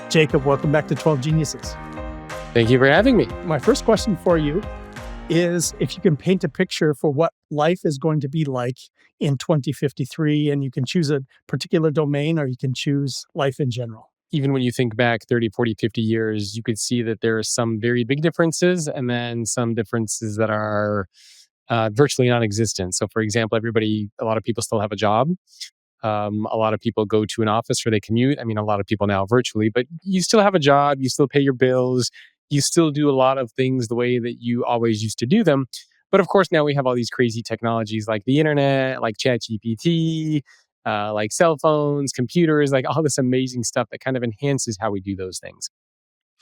Jacob, welcome back to 12 Geniuses. Thank you for having me. My first question for you is if you can paint a picture for what life is going to be like in 2053, and you can choose a particular domain or you can choose life in general. Even when you think back 30, 40, 50 years, you could see that there are some very big differences and then some differences that are virtually non-existent. So for example, a lot of people still have a job. A lot of people go to an office or they commute. I mean, a lot of people now virtually, but you still have a job, you still pay your bills, you still do a lot of things the way that you always used to do them. But of course, now we have all these crazy technologies like the internet, like ChatGPT, like cell phones, computers, like all this amazing stuff that kind of enhances how we do those things.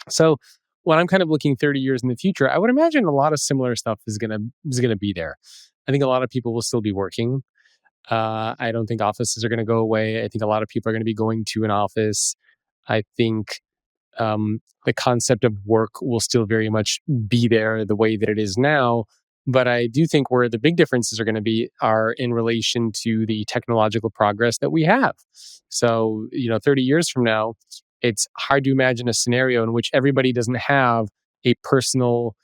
So when I'm kind of looking 30 years in the future, I would imagine a lot of similar stuff is gonna be there. I think a lot of people will still be working. I don't think offices are going to go away. I think a lot of people are going to be going to an office. I think the concept of work will still very much be there the way that it is now. But I do think where the big differences are going to be are in relation to the technological progress that we have. So, 30 years from now, it's hard to imagine a scenario in which everybody doesn't have a personal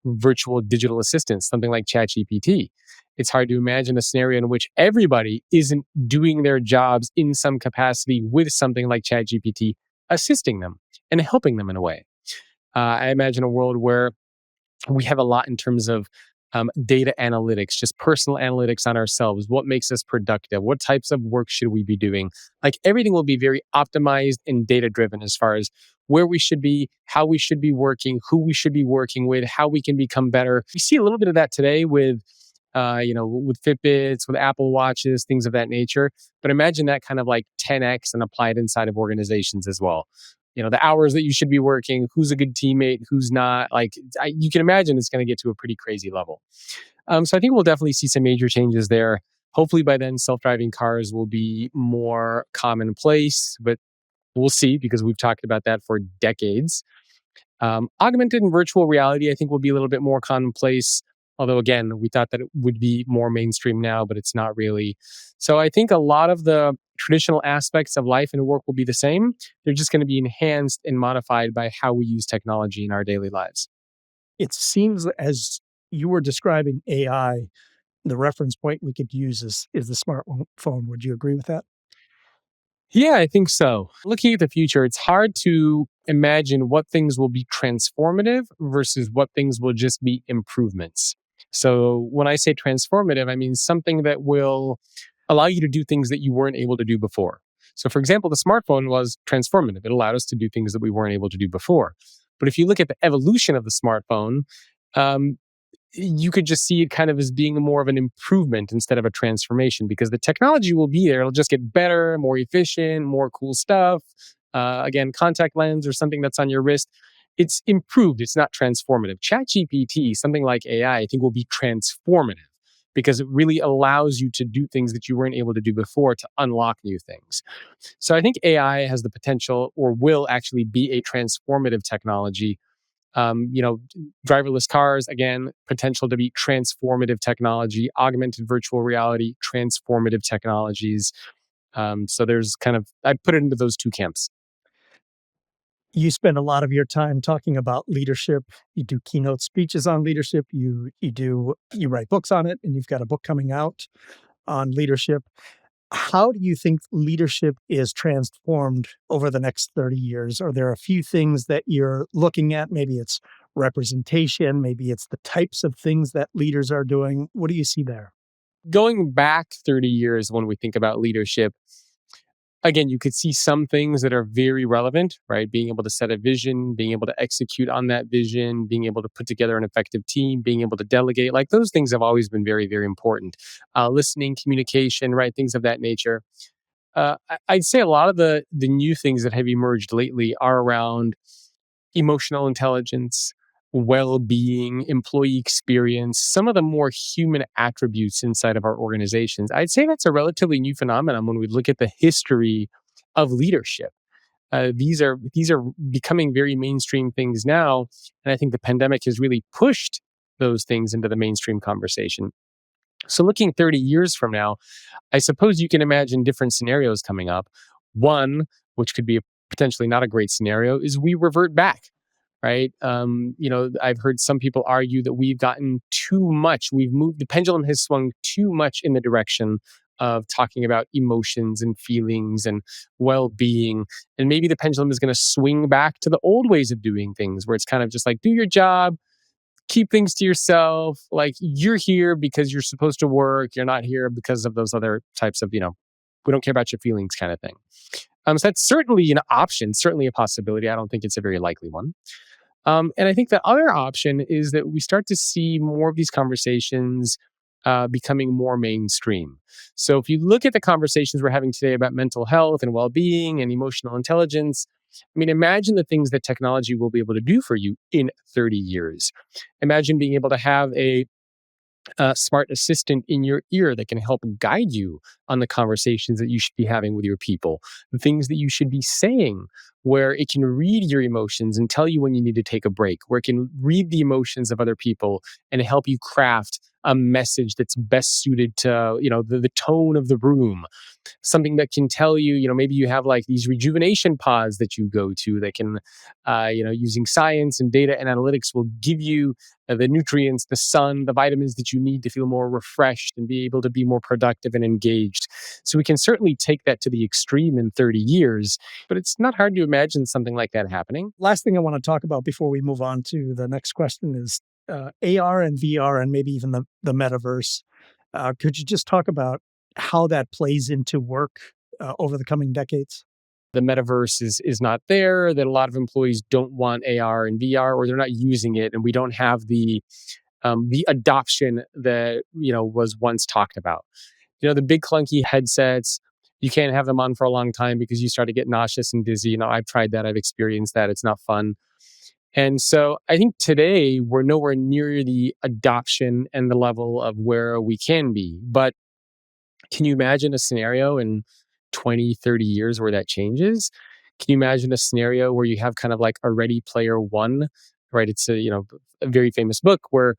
virtual digital assistant, something like ChatGPT. It's hard to imagine a scenario in which everybody isn't doing their jobs in some capacity with something like ChatGPT assisting them and helping them in a way. I imagine a world where we have a lot in terms of data analytics, just personal analytics on ourselves. What makes us productive? What types of work should we be doing? Like everything will be very optimized and data driven as far as where we should be, how we should be working, who we should be working with, how we can become better. We see a little bit of that today with Fitbits, with Apple Watches, things of that nature. But imagine that kind of like 10x and applied inside of organizations as well. The hours that you should be working, who's a good teammate, who's not. You can imagine it's going to get to a pretty crazy level. So I think we'll definitely see some major changes there. Hopefully by then, self-driving cars will be more commonplace, but we'll see because we've talked about that for decades. Augmented and virtual reality, I think, will be a little bit more commonplace. Although, again, we thought that it would be more mainstream now, but it's not really. So I think a lot of the traditional aspects of life and work will be the same. They're just going to be enhanced and modified by how we use technology in our daily lives. It seems as you were describing AI, the reference point we could use is the smartphone. Would you agree with that? Yeah, I think so. Looking at the future, it's hard to imagine what things will be transformative versus what things will just be improvements. So when I say transformative, I mean something that will allow you to do things that you weren't able to do before. So for example, the smartphone was transformative. It allowed us to do things that we weren't able to do before. But if you look at the evolution of the smartphone, you could just see it kind of as being more of an improvement instead of a transformation because the technology will be there. It'll just get better, more efficient, more cool stuff. Again, contact lens or something that's on your wrist. It's improved. It's not transformative. ChatGPT, something like AI, I think will be transformative because it really allows you to do things that you weren't able to do before to unlock new things. So I think AI has the potential or will actually be a transformative technology. Driverless cars, again, potential to be transformative technology, augmented virtual reality, transformative technologies. So there's I'd put it into those two camps. You spend a lot of your time talking about leadership. You do keynote speeches on leadership. You write books on it, and you've got a book coming out on leadership. How do you think leadership is transformed over the next 30 years? Are there a few things that you're looking at? Maybe it's representation, maybe it's the types of things that leaders are doing. What do you see there? Going back 30 years when we think about leadership, again, you could see some things that are very relevant, right? Being able to set a vision, being able to execute on that vision, being able to put together an effective team, being able to delegate, like those things have always been very, very important. Listening, communication, right? Things of that nature. I'd say a lot of the new things that have emerged lately are around emotional intelligence, well-being, employee experience, some of the more human attributes inside of our organizations. I'd say that's a relatively new phenomenon when we look at the history of leadership. These are becoming very mainstream things now, and I think the pandemic has really pushed those things into the mainstream conversation. So looking 30 years from now, I suppose you can imagine different scenarios coming up. One, which could be a potentially not a great scenario, is we revert back, right? I've heard some people argue that we've gotten too much. We've moved, the pendulum has swung too much in the direction of talking about emotions and feelings and well being. And maybe the pendulum is going to swing back to the old ways of doing things, where it's kind of just like, do your job, keep things to yourself. Like, you're here because you're supposed to work. You're not here because of those other types of, we don't care about your feelings kind of thing. So that's certainly an option, certainly a possibility. I don't think it's a very likely one. And I think the other option is that we start to see more of these conversations becoming more mainstream. So if you look at the conversations we're having today about mental health and well-being and emotional intelligence, I mean, imagine the things that technology will be able to do for you in 30 years. Imagine being able to have a smart assistant in your ear that can help guide you on the conversations that you should be having with your people, the things that you should be saying, where it can read your emotions and tell you when you need to take a break, where it can read the emotions of other people and help you craft a message that's best suited to, the tone of the room. Something that can tell you, maybe you have like these rejuvenation pods that you go to that can, using science and data and analytics will give you the nutrients, the sun, the vitamins that you need to feel more refreshed and be able to be more productive and engaged. So we can certainly take that to the extreme in 30 years, but it's not hard to imagine something like that happening. Last thing I want to talk about before we move on to the next question is AR and VR and maybe even the metaverse. Could you just talk about how that plays into work over the coming decades? The metaverse is not there, that a lot of employees don't want AR and VR, or they're not using it, and we don't have the adoption that was once talked about. The big clunky headsets, you can't have them on for a long time because you start to get nauseous and dizzy. I've tried that, I've experienced that. It's not fun. And so I think today we're nowhere near the adoption and the level of where we can be. But can you imagine a scenario in 20, 30 years where that changes? Can you imagine a scenario where you have kind of like a Ready Player One, right? It's a very famous book where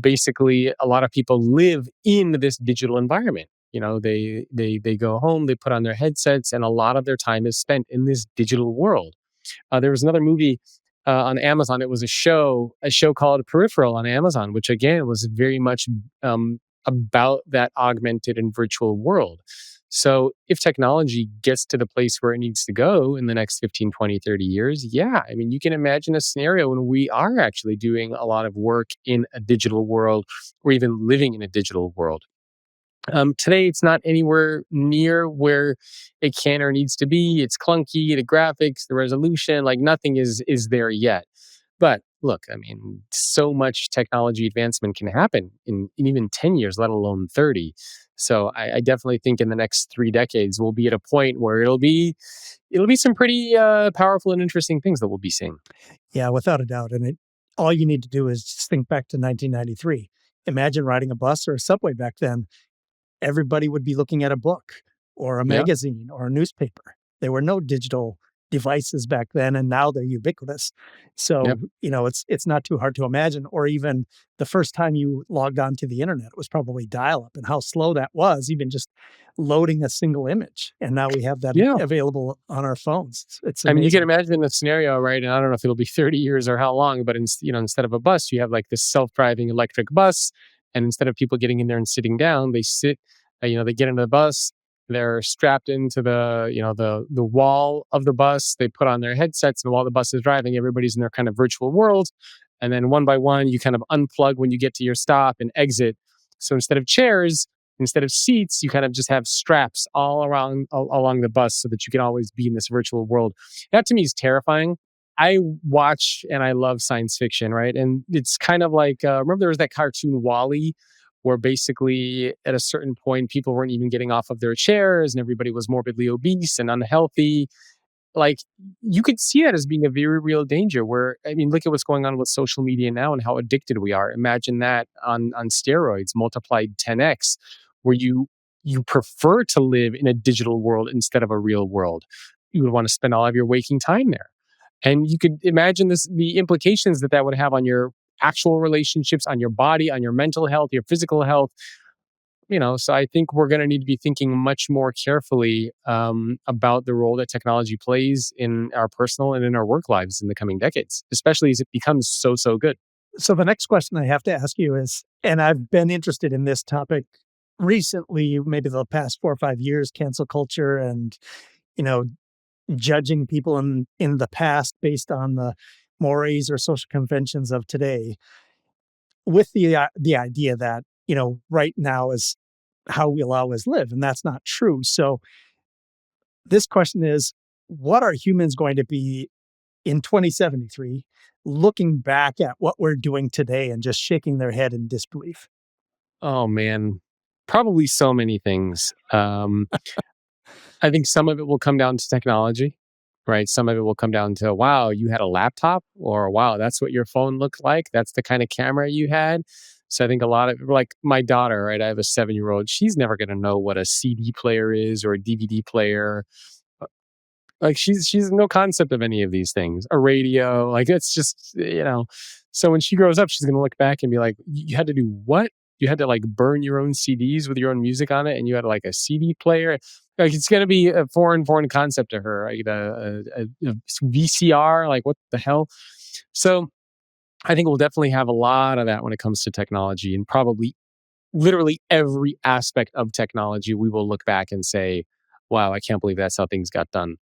basically a lot of people live in this digital environment. They go home, they put on their headsets, and a lot of their time is spent in this digital world. There was another movie on Amazon. It was a show called Peripheral on Amazon, which again was very much about that augmented and virtual world. So if technology gets to the place where it needs to go in the next 15, 20, 30 years, yeah, I mean, you can imagine a scenario when we are actually doing a lot of work in a digital world or even living in a digital world. Today, it's not anywhere near where it can or needs to be. It's clunky, the graphics, the resolution, like nothing is there yet. But look, I mean, so much technology advancement can happen in even 10 years, let alone 30. So I definitely think in the next 3 decades, we'll be at a point where it'll be some pretty powerful and interesting things that we'll be seeing. Yeah, without a doubt. And all you need to do is just think back to 1993. Imagine riding a bus or a subway back then. Everybody would be looking at a book or a Yeah. magazine or a newspaper. There were no digital devices back then, and now they're ubiquitous. Yep. So, it's not too hard to imagine. Or even the first time you logged onto the internet was probably dial-up and how slow that was, even just loading a single image. And now we have that Yeah. available on our phones. It's I mean, you can amazing. imagine the scenario, right? And I don't know if it'll be 30 years or how long, but instead of a bus, you have like this self-driving electric bus, and instead of people getting in there and sitting down, they sit. They get into the bus. They're strapped into the wall of the bus. They put on their headsets, and while the bus is driving, everybody's in their kind of virtual world. And then one by one, you kind of unplug when you get to your stop and exit. So instead of chairs, instead of seats, you kind of just have straps all around along the bus so that you can always be in this virtual world. That to me is terrifying. I watch and I love science fiction, right? And it's kind of like remember there was that cartoon Wally, where basically at a certain point people weren't even getting off of their chairs and everybody was morbidly obese and unhealthy. Like, you could see that as being a very real danger, where I mean, look at what's going on with social media now and how addicted we are. Imagine that on steroids multiplied 10x, where you prefer to live in a digital world instead of a real world. You would want to spend all of your waking time there. And you could imagine the implications that would have on your actual relationships, on your body, on your mental health, your physical health. So I think we're going to need to be thinking much more carefully about the role that technology plays in our personal and in our work lives in the coming decades, especially as it becomes so, so good. So the next question I have to ask you is, and I've been interested in this topic recently, maybe the past 4 or 5 years, cancel culture and, you know, judging people in the past based on the mores or social conventions of today, with the idea that, right now is how we'll always live, and that's not true. So this question is, what are humans going to be in 2073 looking back at what we're doing today and just shaking their head in disbelief? Oh, man. Probably so many things. I think some of it will come down to technology, right? Some of it will come down to, wow, you had a laptop, or wow, that's what your phone looked like. That's the kind of camera you had. So I think a lot of, like, my daughter, right? I have a 7-year old. She's never going to know what a CD player is or a DVD player. Like, she's no concept of any of these things. A radio, like, it's just. So when she grows up, she's gonna look back and be like, "You had to do what? You had to, like, burn your own CDs with your own music on it, and you had, like, a CD player?" Like, it's gonna be a foreign concept to her, like, a VCR, like, what the hell? So, I think we'll definitely have a lot of that when it comes to technology, and probably literally every aspect of technology, we will look back and say, "Wow, I can't believe that's how things got done."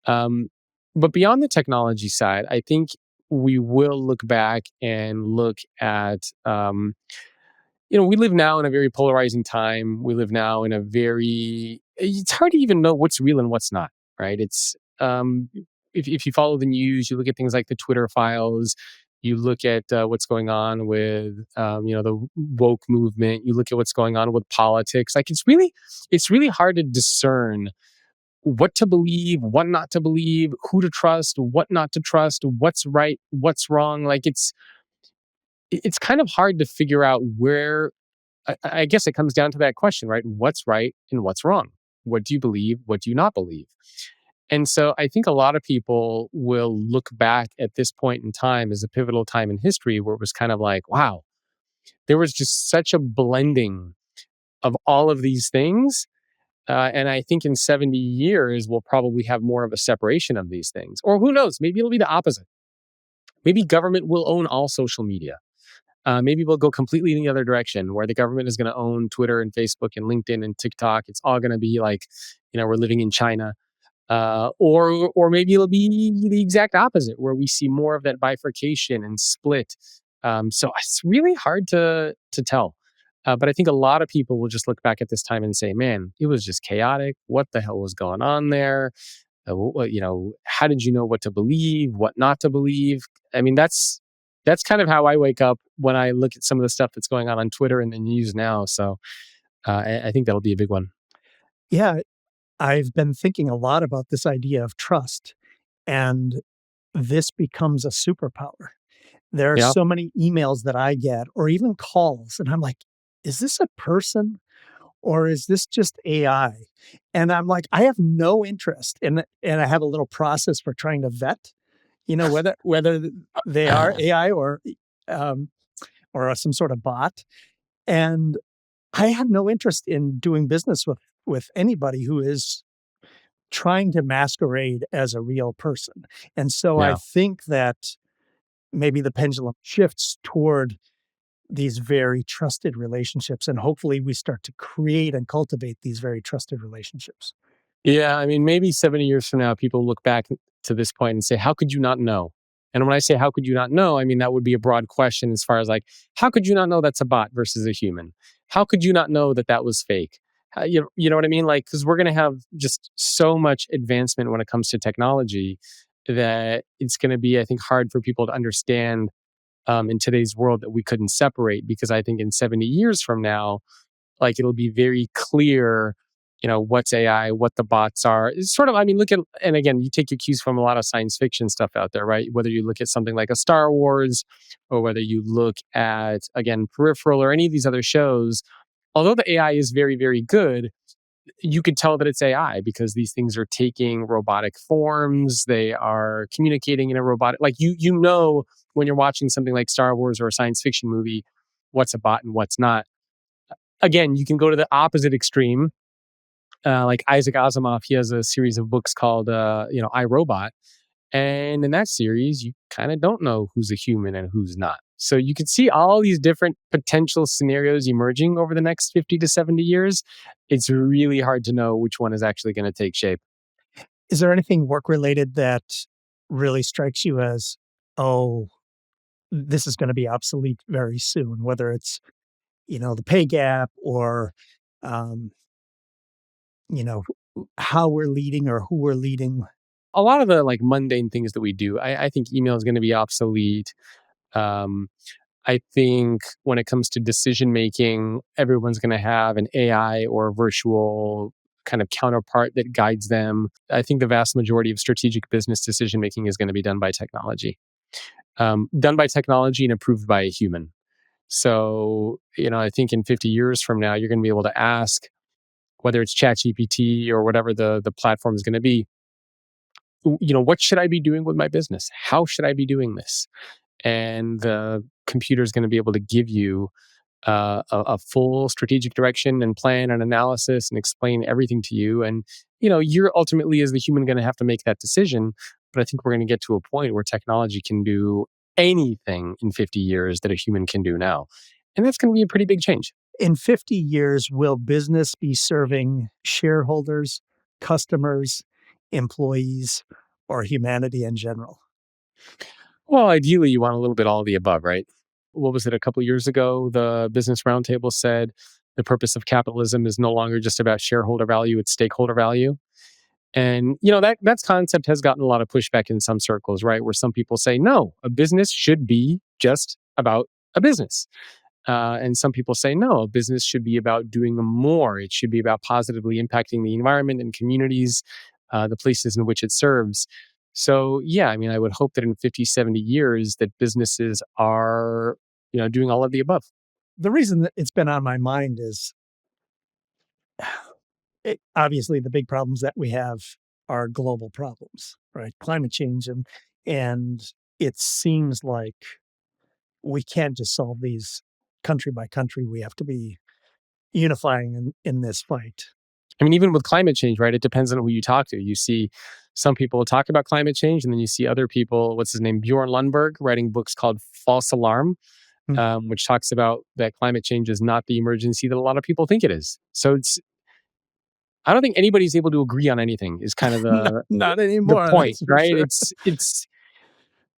Um, but beyond the technology side, I think we will look back and look at, we live now in a very polarizing time. We live now in a it's hard to even know what's real and what's not, right? If you follow the news, you look at things like the Twitter files, you look at what's going on with, the woke movement, you look at what's going on with politics. Like, it's really hard to discern what to believe, what not to believe, who to trust, what not to trust, what's right, what's wrong. Like, it's kind of hard to figure out where. I guess it comes down to that question, right? What's right and what's wrong? What do you believe? What do you not believe? And so I think a lot of people will look back at this point in time as a pivotal time in history where it was kind of like, wow, there was just such a blending of all of these things. And I think in 70 years, we'll probably have more of a separation of these things. Or who knows? Maybe it'll be the opposite. Maybe government will own all social media. Maybe we'll go completely in the other direction where the government is going to own Twitter and Facebook and LinkedIn and TikTok. It's all going to be like, we're living in China. Or maybe it'll be the exact opposite where we see more of that bifurcation and split. So it's really hard to tell. But I think a lot of people will just look back at this time and say, man, it was just chaotic. What the hell was going on there? How did you know what to believe, what not to believe? I mean, that's kind of how I wake up when I look at some of the stuff that's going on Twitter and the news now. So I think that'll be a big one. Yeah, I've been thinking a lot about this idea of trust, and this becomes a superpower. There are Yeah. so many emails that I get or even calls, and I'm like, is this a person or is this just AI? And I'm like, I have no interest and I have a little process for trying to vet, whether they are AI um, or some sort of bot. And I have no interest in doing business with anybody who is trying to masquerade as a real person. And so I Yeah. think that maybe the pendulum shifts toward these very trusted relationships, and hopefully we start to create and cultivate these very trusted relationships. Yeah, I mean, maybe 70 years from now, people look back to this point and say, how could you not know? And when I say, how could you not know? I mean, that would be a broad question as far as like, how could you not know that's a bot versus a human? How could you not know that that was fake? You know what I mean? Like, because we're going to have just so much advancement when it comes to technology that it's going to be, I think, hard for people to understand in today's world that we couldn't separate. Because I think in 70 years from now, like, it'll be very clear, what's AI, what the bots are. It's sort of, I mean, look at, and again, you take your cues from a lot of science fiction stuff out there, right? Whether you look at something like a Star Wars, or whether you look at, again, Peripheral or any of these other shows, although the AI is very, very good, you could tell that it's AI because these things are taking robotic forms. They are communicating in a robotic, like, when you're watching something like Star Wars or a science fiction movie, what's a bot and what's not. Again, you can go to the opposite extreme. Like Isaac Asimov, he has a series of books called, I, Robot. And in that series, you kind of don't know who's a human and who's not. So you can see all these different potential scenarios emerging over the next 50 to 70 years. It's really hard to know which one is actually going to take shape. Is there anything work related that really strikes you as, oh, this is going to be obsolete very soon, whether it's, the pay gap or, um, how we're leading or who we're leading? A lot of the like mundane things that we do, I think email is going to be obsolete. Um, I think when it comes to decision making, everyone's going to have an AI or virtual kind of counterpart that guides them. I think the vast majority of strategic business decision making is going to be done by technology, done by technology and approved by a human. So, I think in 50 years from now, you're going to be able to ask whether it's ChatGPT or whatever the platform is going to be, what should I be doing with my business? How should I be doing this? And the computer is going to be able to give you a full strategic direction and plan and analysis and explain everything to you. And, you're ultimately, as the human, going to have to make that decision. But I think we're going to get to a point where technology can do anything in 50 years that a human can do now. And that's going to be a pretty big change. In 50 years, will business be serving shareholders, customers, employees, or humanity in general? Well, ideally, you want a little bit all of the above, right? What was it a couple years ago? The Business Roundtable said the purpose of capitalism is no longer just about shareholder value, it's stakeholder value. And that concept has gotten a lot of pushback in some circles, right? Where some people say, no, a business should be just about a business. And some people say, no, a business should be about doing more. It should be about positively impacting the environment and communities, the places in which it serves. So, yeah, I mean, I would hope that in 50, 70 years that businesses are, doing all of the above. The reason that it's been on my mind is obviously the big problems that we have are global problems, right? Climate change and it seems like we can't just solve these country by country. We have to be unifying in this fight. I mean, even with climate change, right? It depends on who you talk to. You see some people talk about climate change, and then you see other people, what's his name, Bjorn Lundberg, writing books called False Alarm, Mm. which talks about that climate change is not the emergency that a lot of people think it is. So I don't think anybody's able to agree on anything. Is kind of Not, the not the anymore, point, that's for right? sure.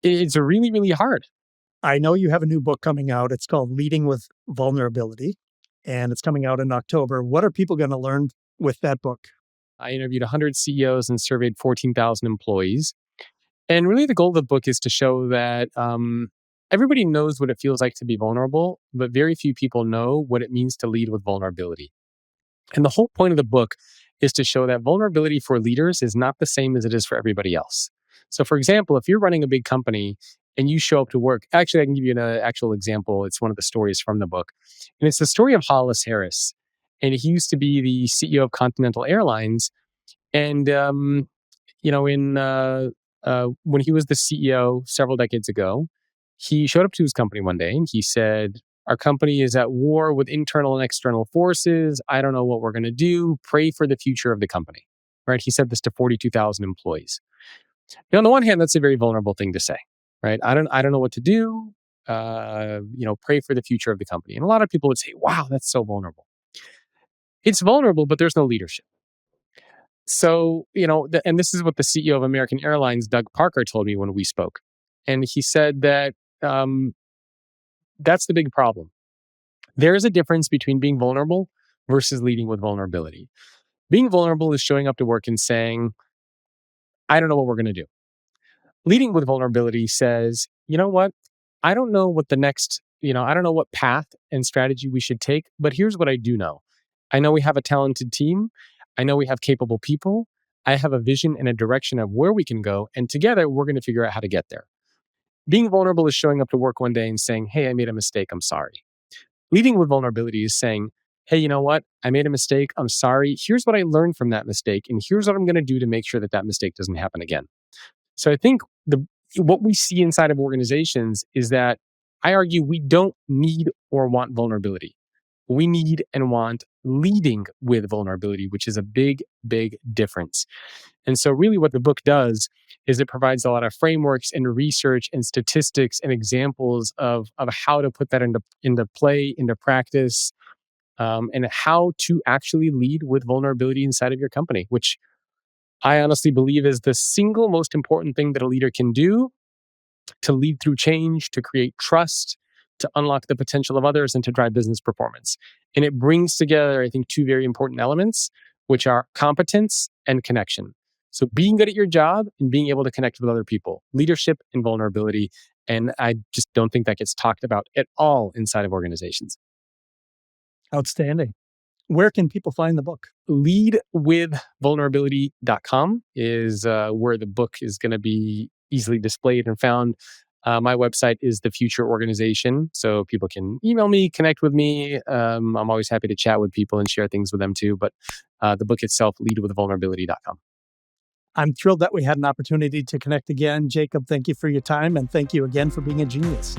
It's really really hard. I know you have a new book coming out. It's called Leading with Vulnerability, and it's coming out in October. What are people going to learn with that book? I interviewed 100 CEOs and surveyed 14,000 employees. And really, the goal of the book is to show that everybody knows what it feels like to be vulnerable, but very few people know what it means to lead with vulnerability. And the whole point of the book is to show that vulnerability for leaders is not the same as it is for everybody else. So, for example, if you're running a big company and you show up to work, actually, I can give you an actual example. It's one of the stories from the book. And it's the story of Hollis Harris. And he used to be the CEO of Continental Airlines. And in when he was the CEO several decades ago, he showed up to his company one day and he said, "Our company is at war with internal and external forces. I don't know what we're going to do. Pray for the future of the company." Right? He said this to 42,000 employees. On the one hand, that's a very vulnerable thing to say. Right? I don't know what to do. Pray for the future of the company. And a lot of people would say, "Wow, that's so vulnerable." It's vulnerable, but there's no leadership. So, and this is what the CEO of American Airlines, Doug Parker, told me when we spoke. And he said that um, that's the big problem. There is a difference between being vulnerable versus leading with vulnerability. Being vulnerable is showing up to work and saying, I don't know what we're going to do. Leading with vulnerability says, you know what? I don't know what the next, I don't know what path and strategy we should take, but here's what I do know. I know we have a talented team. I know we have capable people. I have a vision and a direction of where we can go. And together, we're going to figure out how to get there. Being vulnerable is showing up to work one day and saying, hey, I made a mistake. I'm sorry. Leading with vulnerability is saying, hey, you know what? I made a mistake. I'm sorry. Here's what I learned from that mistake. And here's what I'm going to do to make sure that that mistake doesn't happen again. So I think what we see inside of organizations is that I argue we don't need or want vulnerability. We need and want leading with vulnerability, which is a big, big difference. And so, really, what the book does is it provides a lot of frameworks and research and statistics and examples of how to put that into play, into practice, and how to actually lead with vulnerability inside of your company, which I honestly believe is the single most important thing that a leader can do to lead through change, to create trust, to unlock the potential of others, and to drive business performance. And it brings together, I think, two very important elements, which are competence and connection. So being good at your job and being able to connect with other people, leadership and vulnerability. And I just don't think that gets talked about at all inside of organizations. Outstanding. Where can people find the book? Leadwithvulnerability.com is where the book is going to be easily displayed and found. My website is the Future Organization, so people can email me, connect with me. I'm always happy to chat with people and share things with them too. But the book itself, leadwithvulnerability.com. I'm thrilled that we had an opportunity to connect again. Jacob, thank you for your time, and thank you again for being a genius.